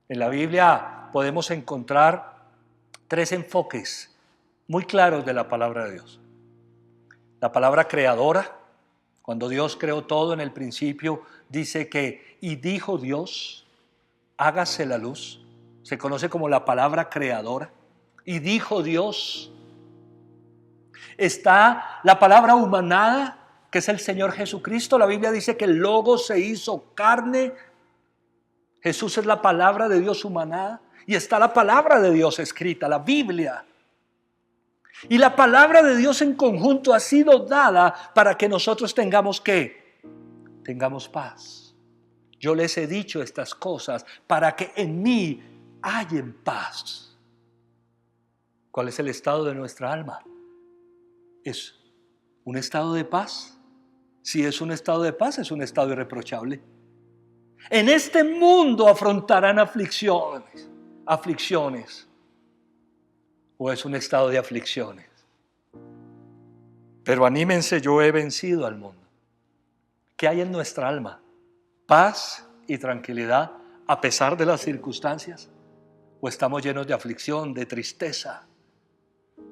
En la Biblia podemos encontrar 3 enfoques muy claros de la palabra de Dios. La palabra creadora, cuando Dios creó todo en el principio, dice que, y dijo Dios, hágase la luz. Se conoce como la palabra creadora. Y dijo Dios. Está la palabra humanada, que es el Señor Jesucristo. La Biblia dice que el Logos se hizo carne. Jesús es la palabra de Dios humanada. Y está la palabra de Dios escrita, la Biblia. Y la palabra de Dios en conjunto ha sido dada para que nosotros tengamos ¿qué? Tengamos paz. Yo les he dicho estas cosas para que en mí hallen paz. ¿Cuál es el estado de nuestra alma? ¿Es un estado de paz? Si es un estado de paz, es un estado irreprochable. En este mundo afrontarán aflicciones. ¿O es un estado de aflicciones? Pero anímense, yo he vencido al mundo. ¿Qué hay en nuestra alma? ¿Paz y tranquilidad a pesar de las circunstancias? ¿O estamos llenos de aflicción, de tristeza,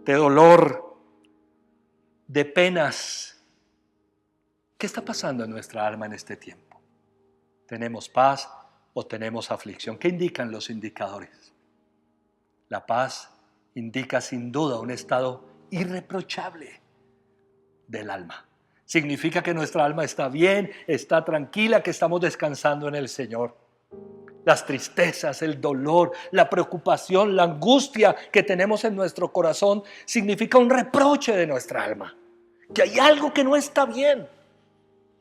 de dolor, de penas? ¿Qué está pasando en nuestra alma en este tiempo? ¿Tenemos paz o tenemos aflicción? ¿Qué indican los indicadores? La paz indica sin duda un estado irreprochable del alma. Significa que nuestra alma está bien, está tranquila, que estamos descansando en el Señor. Las tristezas, el dolor, la preocupación, la angustia que tenemos en nuestro corazón significa un reproche de nuestra alma, que hay algo que no está bien.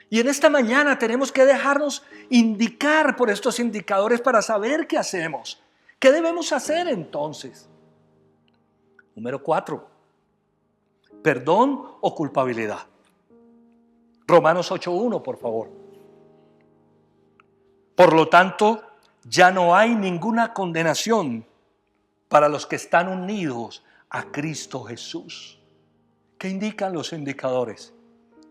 Y en esta mañana tenemos que dejarnos indicar por estos indicadores para saber qué hacemos. ¿Qué debemos hacer entonces? Número 4. Perdón o culpabilidad. Romanos 8:1, por favor. Por lo tanto, ya no hay ninguna condenación para los que están unidos a Cristo Jesús. ¿Qué indican los indicadores?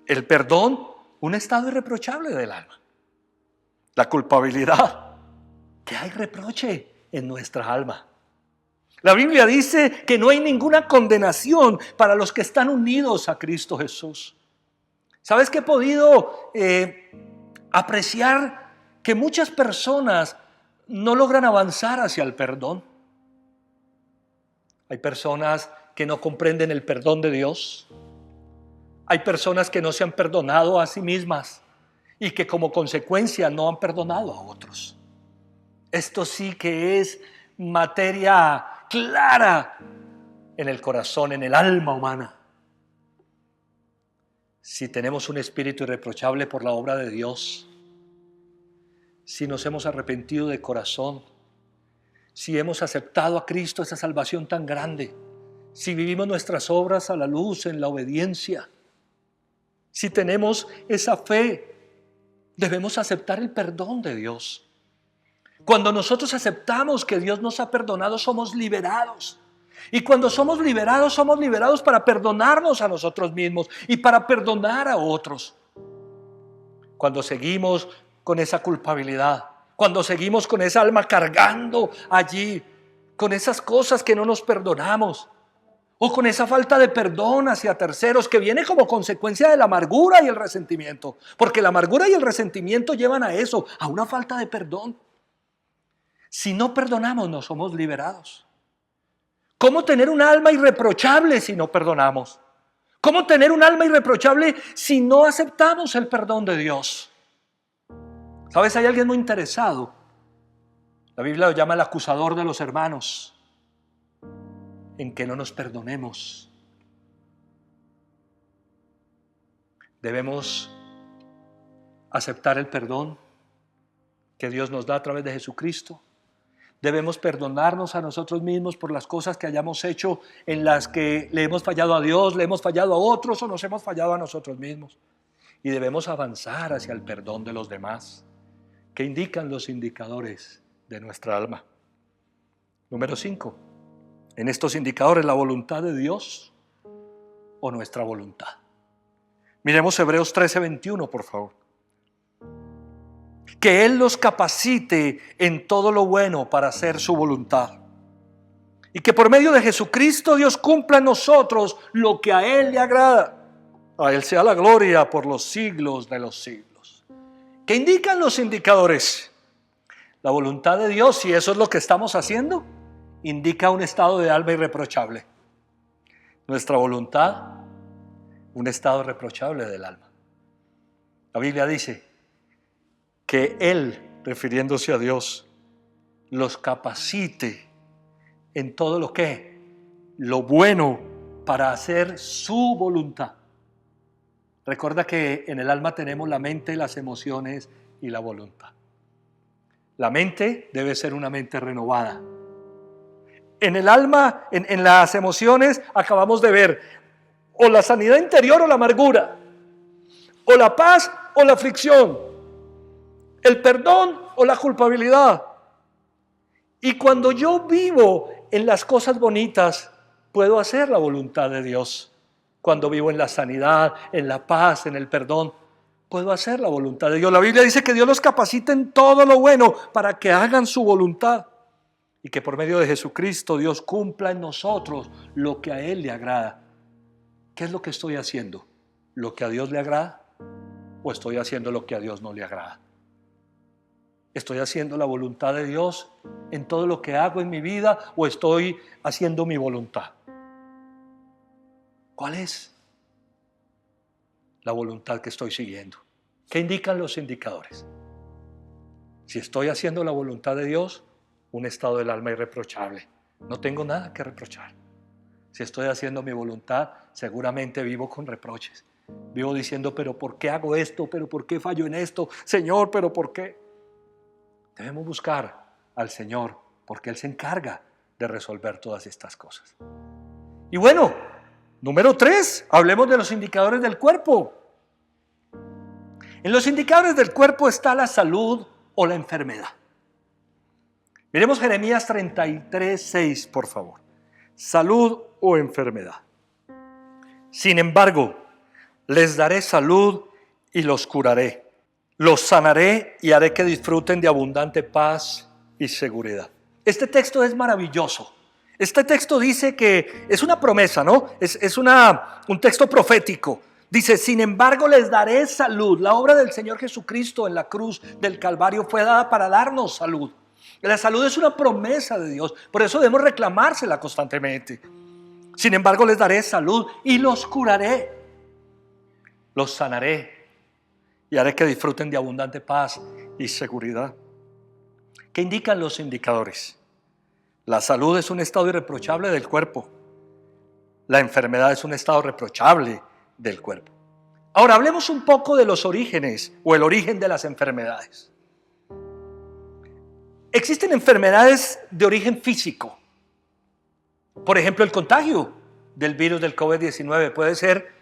El perdón, un estado irreprochable del alma. La culpabilidad, que hay reproche en nuestra alma. La Biblia dice que no hay ninguna condenación para los que están unidos a Cristo Jesús. ¿Sabes que he podido apreciar que muchas personas no logran avanzar hacia el perdón? Hay personas que no comprenden el perdón de Dios. Hay personas que no se han perdonado a sí mismas y que como consecuencia no han perdonado a otros. Esto sí que es materia clara en el corazón, en el alma humana. Si tenemos un espíritu irreprochable por la obra de Dios, si nos hemos arrepentido de corazón, si hemos aceptado a Cristo, esa salvación tan grande, si vivimos nuestras obras a la luz, en la obediencia, si tenemos esa fe, debemos aceptar el perdón de Dios. Cuando nosotros aceptamos que Dios nos ha perdonado, somos liberados. Y cuando somos liberados para perdonarnos a nosotros mismos y para perdonar a otros. Cuando seguimos con esa culpabilidad, cuando seguimos con esa alma cargando allí, con esas cosas que no nos perdonamos, o con esa falta de perdón hacia terceros que viene como consecuencia de la amargura y el resentimiento, porque la amargura y el resentimiento llevan a eso, a una falta de perdón. Si no perdonamos, no somos liberados. ¿Cómo tener un alma irreprochable si no perdonamos? ¿Cómo tener un alma irreprochable si no aceptamos el perdón de Dios? ¿Sabes? Hay alguien muy interesado. La Biblia lo llama el acusador de los hermanos, en que no nos perdonemos. Debemos aceptar el perdón que Dios nos da a través de Jesucristo. Debemos perdonarnos a nosotros mismos por las cosas que hayamos hecho en las que le hemos fallado a Dios, le hemos fallado a otros o nos hemos fallado a nosotros mismos. Y debemos avanzar hacia el perdón de los demás. ¿Qué indican los indicadores de nuestra alma? Número 5. En estos indicadores, la voluntad de Dios o nuestra voluntad. Miremos Hebreos 13:21, por favor. Que Él los capacite en todo lo bueno para hacer su voluntad. Y que por medio de Jesucristo Dios cumpla en nosotros lo que a Él le agrada. A Él sea la gloria por los siglos de los siglos. ¿Qué indican los indicadores? La voluntad de Dios, si eso es lo que estamos haciendo, indica un estado de alma irreprochable. Nuestra voluntad, un estado irreprochable del alma. La Biblia dice que Él, refiriéndose a Dios, los capacite en todo lo bueno para hacer su voluntad. Recuerda que en el alma tenemos la mente, las emociones y la voluntad. La mente debe ser una mente renovada. En el alma, en las emociones, acabamos de ver o la sanidad interior o la amargura, o la paz o la aflicción, el perdón o la culpabilidad. Y cuando yo vivo en las cosas bonitas, puedo hacer la voluntad de Dios. Cuando vivo en la sanidad, en la paz, en el perdón, puedo hacer la voluntad de Dios. La Biblia dice que Dios los capacita en todo lo bueno para que hagan su voluntad. Y que por medio de Jesucristo Dios cumpla en nosotros lo que a Él le agrada. ¿Qué es lo que estoy haciendo? ¿Lo que a Dios le agrada? ¿O estoy haciendo lo que a Dios no le agrada? ¿Estoy haciendo la voluntad de Dios en todo lo que hago en mi vida o estoy haciendo mi voluntad? ¿Cuál es la voluntad que estoy siguiendo? ¿Qué indican los indicadores? Si estoy haciendo la voluntad de Dios, un estado del alma irreprochable. No tengo nada que reprochar. Si estoy haciendo mi voluntad, seguramente vivo con reproches. Vivo diciendo, pero ¿por qué hago esto? ¿Pero por qué fallo en esto? Señor, ¿pero por qué? Debemos buscar al Señor porque Él se encarga de resolver todas estas cosas. Y bueno, número 3, hablemos de los indicadores del cuerpo. En los indicadores del cuerpo está la salud o la enfermedad. Miremos Jeremías 33:6, por favor. Salud o enfermedad. Sin embargo, les daré salud y los curaré. Los sanaré y haré que disfruten de abundante paz y seguridad. Este texto es maravilloso. Este texto dice que es una promesa, ¿no? Es un texto profético. Dice, sin embargo les daré salud. La obra del Señor Jesucristo en la cruz del Calvario fue dada para darnos salud. La salud es una promesa de Dios, por eso debemos reclamársela constantemente. Sin embargo les daré salud y los curaré. Los sanaré y haré que disfruten de abundante paz y seguridad. ¿Qué indican los indicadores? La salud es un estado irreprochable del cuerpo. La enfermedad es un estado reprochable del cuerpo. Ahora hablemos un poco de los orígenes o el origen de las enfermedades. Existen enfermedades de origen físico. Por ejemplo, el contagio del virus del COVID-19 puede ser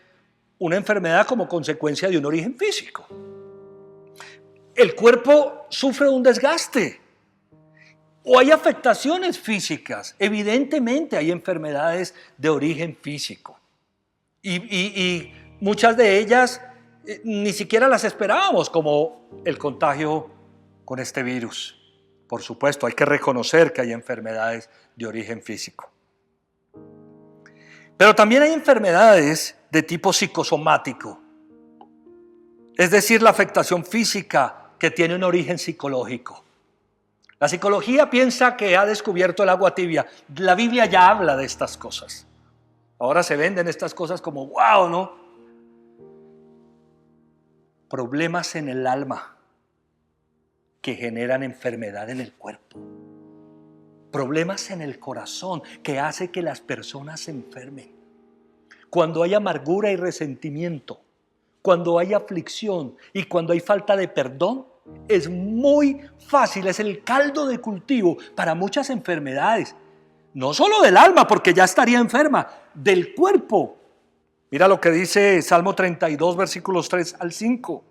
una enfermedad como consecuencia de un origen físico. El cuerpo sufre un desgaste o hay afectaciones físicas. Evidentemente hay enfermedades de origen físico y muchas de ellas ni siquiera las esperábamos, como el contagio con este virus. Por supuesto, hay que reconocer que hay enfermedades de origen físico. Pero también hay enfermedades de tipo psicosomático, es decir, la afectación física que tiene un origen psicológico. La psicología piensa que ha descubierto el agua tibia. La Biblia ya habla de estas cosas. Ahora se venden estas cosas como wow, ¿no? Problemas en el alma que generan enfermedad en el cuerpo. Problemas en el corazón que hace que las personas se enfermen. Cuando hay amargura y resentimiento, cuando hay aflicción y cuando hay falta de perdón, es muy fácil, es el caldo de cultivo para muchas enfermedades. No solo del alma, porque ya estaría enferma, del cuerpo. Mira lo que dice Salmo 32, versículos 3 al 5.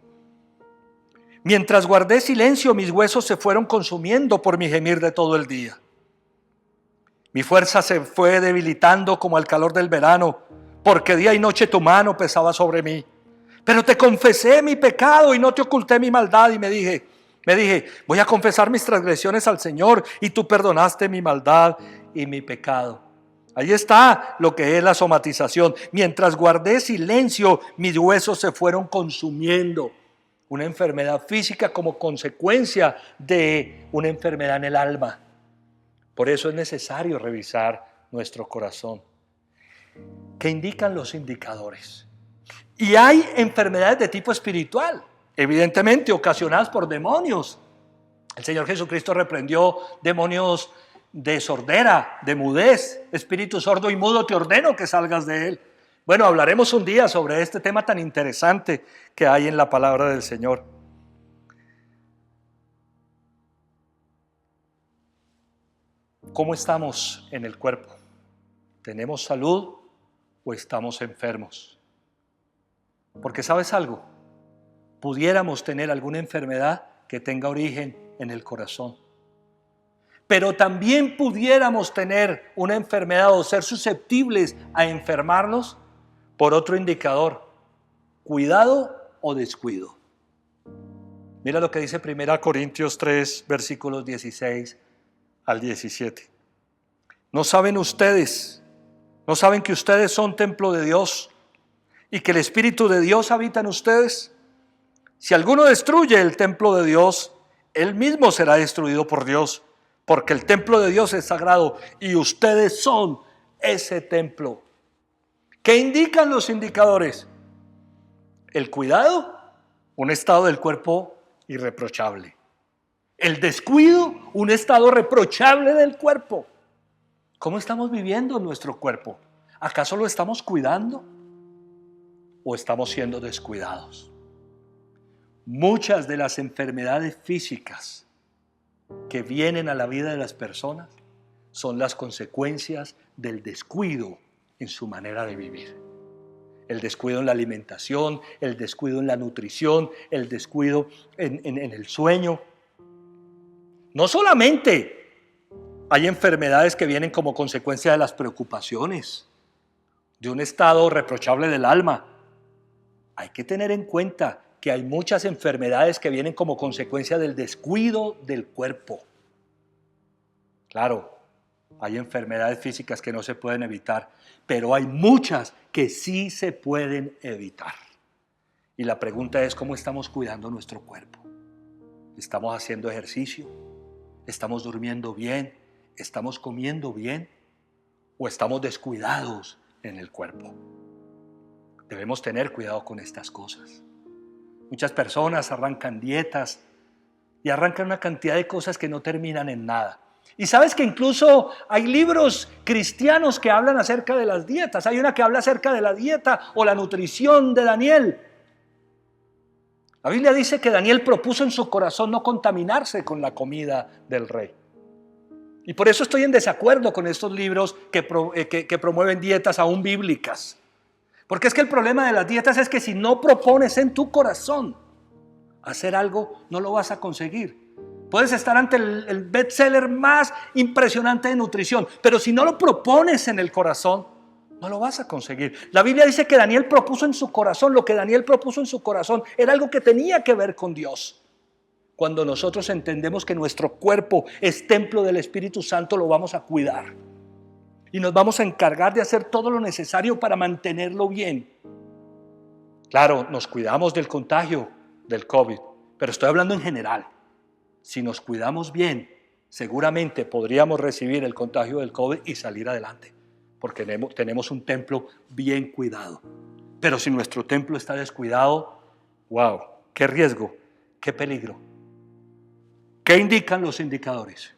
Mientras guardé silencio, mis huesos se fueron consumiendo por mi gemir de todo el día. Mi fuerza se fue debilitando como al calor del verano, porque día y noche tu mano pesaba sobre mí. Pero te confesé mi pecado y no te oculté mi maldad, y me dije, voy a confesar mis transgresiones al Señor, y tú perdonaste mi maldad y mi pecado. Ahí está lo que es la somatización. Mientras guardé silencio, mis huesos se fueron consumiendo. Una enfermedad física como consecuencia de una enfermedad en el alma. Por eso es necesario revisar nuestro corazón. ¿Qué indican los indicadores? Y hay enfermedades de tipo espiritual, evidentemente ocasionadas por demonios. El Señor Jesucristo reprendió demonios de sordera, de mudez. Espíritu sordo y mudo, te ordeno que salgas de él. Bueno, hablaremos un día sobre este tema tan interesante que hay en la palabra del Señor. ¿Cómo estamos en el cuerpo? ¿Tenemos salud o estamos enfermos? Porque ¿sabes algo? Pudiéramos tener alguna enfermedad que tenga origen en el corazón. Pero también pudiéramos tener una enfermedad o ser susceptibles a enfermarnos por otro indicador: cuidado o descuido. Mira lo que dice 1 Corintios 3, versículos 16 al 17. ¿No saben que ustedes son templo de Dios y que el Espíritu de Dios habita en ustedes? Si alguno destruye el templo de Dios, él mismo será destruido por Dios, porque el templo de Dios es sagrado y ustedes son ese templo. ¿Qué indican los indicadores? El cuidado, un estado del cuerpo irreprochable. El descuido, un estado reprochable del cuerpo. ¿Cómo estamos viviendo nuestro cuerpo? ¿Acaso lo estamos cuidando o estamos siendo descuidados? Muchas de las enfermedades físicas que vienen a la vida de las personas son las consecuencias del descuido en su manera de vivir. El descuido en la alimentación, el descuido en la nutrición, el descuido en el sueño. No solamente hay enfermedades que vienen como consecuencia de las preocupaciones, de un estado reprochable del alma. Hay que tener en cuenta que hay muchas enfermedades que vienen como consecuencia del descuido del cuerpo. Claro, hay enfermedades físicas que no se pueden evitar, pero hay muchas que sí se pueden evitar. Y la pregunta es, ¿cómo estamos cuidando nuestro cuerpo? ¿Estamos haciendo ejercicio? ¿Estamos durmiendo bien? ¿Estamos comiendo bien? ¿O estamos descuidados en el cuerpo? Debemos tener cuidado con estas cosas. Muchas personas arrancan dietas y arrancan una cantidad de cosas que no terminan en nada. Y sabes que incluso hay libros cristianos que hablan acerca de las dietas. Hay una que habla acerca de la dieta o la nutrición de Daniel. La Biblia dice que Daniel propuso en su corazón no contaminarse con la comida del rey. Y por eso estoy en desacuerdo con estos libros que promueven dietas aún bíblicas. Porque es que el problema de las dietas es que si no propones en tu corazón hacer algo, no lo vas a conseguir. Puedes estar ante el bestseller más impresionante de nutrición, pero si no lo propones en el corazón, no lo vas a conseguir. La Biblia dice que Daniel propuso en su corazón, lo que Daniel propuso en su corazón era algo que tenía que ver con Dios. Cuando nosotros entendemos que nuestro cuerpo es templo del Espíritu Santo, lo vamos a cuidar. Y nos vamos a encargar de hacer todo lo necesario para mantenerlo bien. Claro, nos cuidamos del contagio del COVID, pero estoy hablando en general. Si nos cuidamos bien, seguramente podríamos recibir el contagio del COVID y salir adelante, porque tenemos un templo bien cuidado. Pero si nuestro templo está descuidado, wow, qué riesgo, qué peligro. ¿Qué indican los indicadores?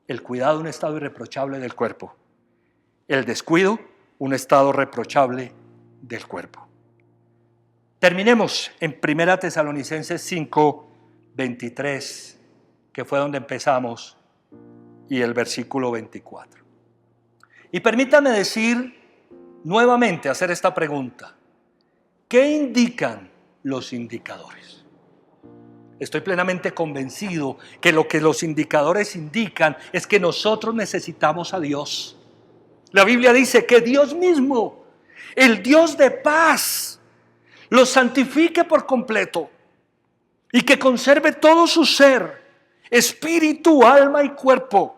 El cuidado, un estado irreprochable del cuerpo. El descuido, un estado reprochable del cuerpo. Terminemos en 1 Tesalonicenses 5, 23, que fue donde empezamos, y el versículo 24. Y permítame decir nuevamente, hacer esta pregunta. ¿Qué indican los indicadores? Estoy plenamente convencido que lo que los indicadores indican es que nosotros necesitamos a Dios. La Biblia dice que Dios mismo, el Dios de paz, los santifique por completo y que conserve todo su ser, espíritu, alma y cuerpo,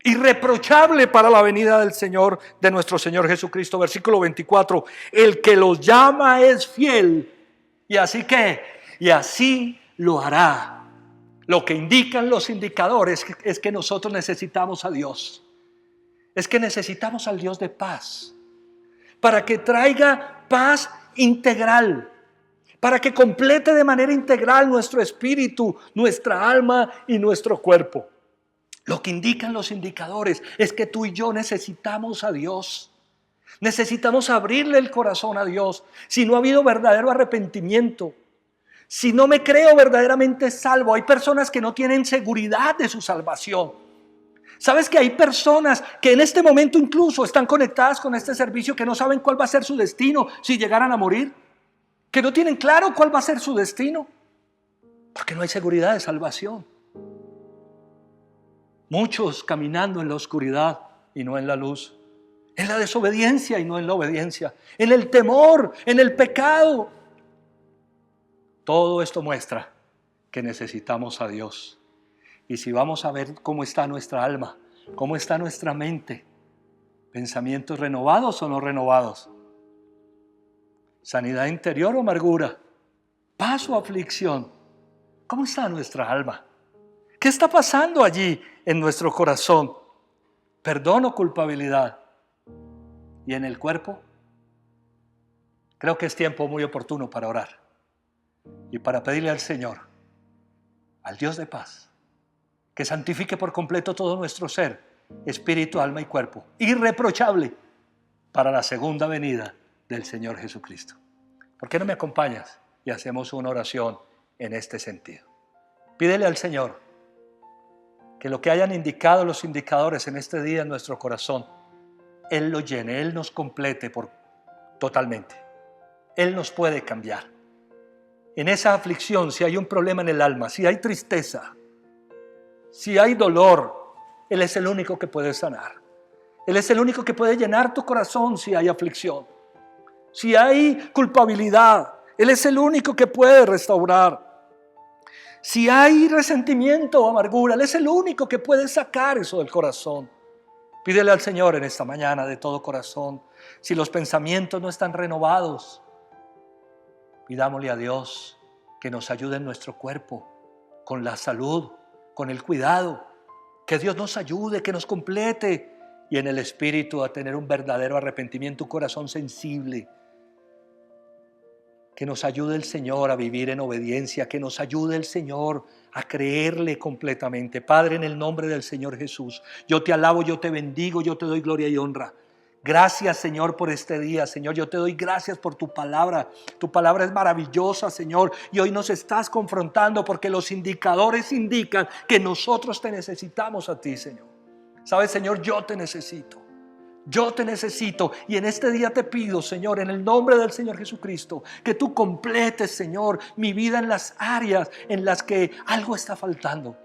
irreprochable para la venida del Señor, de nuestro Señor Jesucristo. Versículo 24, el que los llama es fiel y así lo hará. Lo que indican los indicadores es que nosotros necesitamos a Dios. Es que necesitamos al Dios de paz para que traiga paz integral, para que complete de manera integral nuestro espíritu, nuestra alma y nuestro cuerpo. Lo que indican los indicadores es que tú y yo necesitamos a Dios. Necesitamos abrirle el corazón a Dios. Si no ha habido verdadero arrepentimiento, si no me creo verdaderamente salvo, hay personas que no tienen seguridad de su salvación. ¿Sabes que hay personas que en este momento incluso están conectadas con este servicio que no saben cuál va a ser su destino si llegaran a morir? Que no tienen claro cuál va a ser su destino, porque no hay seguridad de salvación. Muchos caminando en la oscuridad y no en la luz, en la desobediencia y no en la obediencia, en el temor, en el pecado. Todo esto muestra que necesitamos a Dios. Y si vamos a ver cómo está nuestra alma, cómo está nuestra mente, pensamientos renovados o no renovados, sanidad interior o amargura, paz o aflicción, ¿cómo está nuestra alma? ¿Qué está pasando allí en nuestro corazón? ¿Perdón o culpabilidad? ¿Y en el cuerpo? Creo que es tiempo muy oportuno para orar y para pedirle al Señor, al Dios de paz, que santifique por completo todo nuestro ser, espíritu, alma y cuerpo, irreprochable para la segunda venida del Señor Jesucristo. ¿Por qué no me acompañas y hacemos una oración en este sentido? Pídele al Señor que lo que hayan indicado los indicadores en este día en nuestro corazón, Él lo llene, Él nos complete totalmente. Él nos puede cambiar. En esa aflicción, si hay un problema en el alma, si hay tristeza, si hay dolor, Él es el único que puede sanar. Él es el único que puede llenar tu corazón si hay aflicción. Si hay culpabilidad, Él es el único que puede restaurar. Si hay resentimiento o amargura, Él es el único que puede sacar eso del corazón. Pídele al Señor en esta mañana de todo corazón. Si los pensamientos no están renovados, pidámosle a Dios que nos ayude en nuestro cuerpo, con la salud, con el cuidado. Que Dios nos ayude, que nos complete. Y en el espíritu a tener un verdadero arrepentimiento, un corazón sensible. Que nos ayude el Señor a vivir en obediencia, que nos ayude el Señor a creerle completamente. Padre, en el nombre del Señor Jesús, yo te alabo, yo te bendigo, yo te doy gloria y honra. Gracias, Señor, por este día. Señor, yo te doy gracias por tu palabra. Tu palabra es maravillosa, Señor. Y hoy nos estás confrontando porque los indicadores indican que nosotros te necesitamos a ti, Señor. ¿Sabes, Señor? Yo te necesito. Yo te necesito. Y en este día te pido, Señor, en el nombre del Señor Jesucristo, que tú completes, Señor, mi vida en las áreas en las que algo está faltando,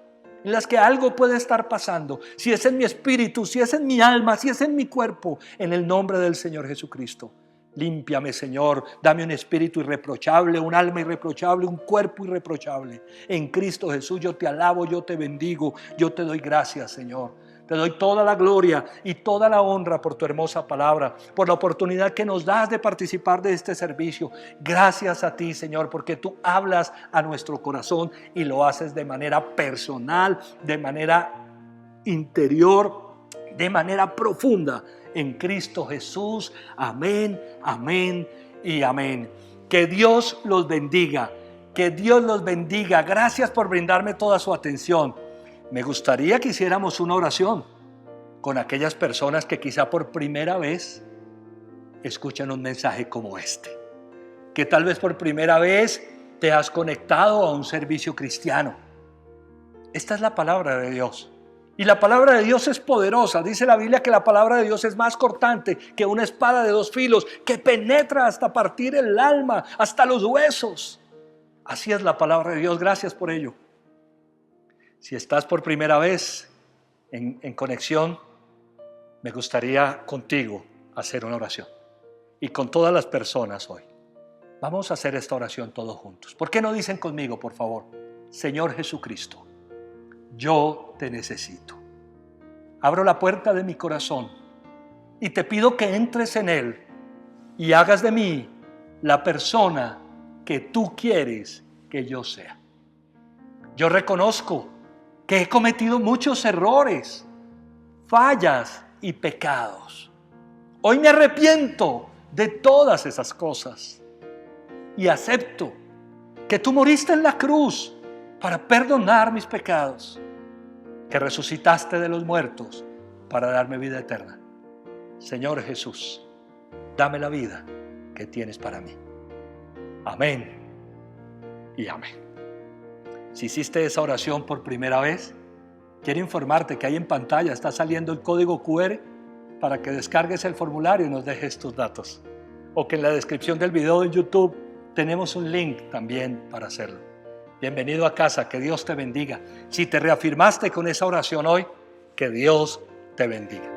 en las que algo puede estar pasando, si es en mi espíritu, si es en mi alma, si es en mi cuerpo, en el nombre del Señor Jesucristo. Límpiame, Señor, dame un espíritu irreprochable, un alma irreprochable, un cuerpo irreprochable. En Cristo Jesús yo te alabo, yo te bendigo, yo te doy gracias, Señor. Te doy toda la gloria y toda la honra por tu hermosa palabra, por la oportunidad que nos das de participar de este servicio. Gracias a ti, Señor, porque tú hablas a nuestro corazón y lo haces de manera personal, de manera interior, de manera profunda. En Cristo Jesús. Amén, amén y amén. Que Dios los bendiga. Que Dios los bendiga. Gracias por brindarme toda su atención. Me gustaría que hiciéramos una oración con aquellas personas que quizá por primera vez escuchan un mensaje como este. Que tal vez por primera vez te has conectado a un servicio cristiano. Esta es la palabra de Dios. Y la palabra de Dios es poderosa. Dice la Biblia que la palabra de Dios es más cortante que una espada de dos filos, que penetra hasta partir el alma, hasta los huesos. Así es la palabra de Dios. Gracias por ello. Si estás por primera vez en conexión, me gustaría contigo hacer una oración. Y con todas las personas hoy. Vamos a hacer esta oración todos juntos. ¿Por qué no dicen conmigo, por favor? Señor Jesucristo, yo te necesito. Abro la puerta de mi corazón y te pido que entres en él y hagas de mí la persona que tú quieres que yo sea. Yo reconozco que he cometido muchos errores, fallas y pecados. Hoy me arrepiento de todas esas cosas y acepto que tú moriste en la cruz para perdonar mis pecados, que resucitaste de los muertos para darme vida eterna. Señor Jesús, dame la vida que tienes para mí. Amén y amén. Si hiciste esa oración por primera vez, quiero informarte que ahí en pantalla está saliendo el código QR para que descargues el formulario y nos dejes tus datos. O que en la descripción del video de YouTube tenemos un link también para hacerlo. Bienvenido a casa, que Dios te bendiga. Si te reafirmaste con esa oración hoy, que Dios te bendiga.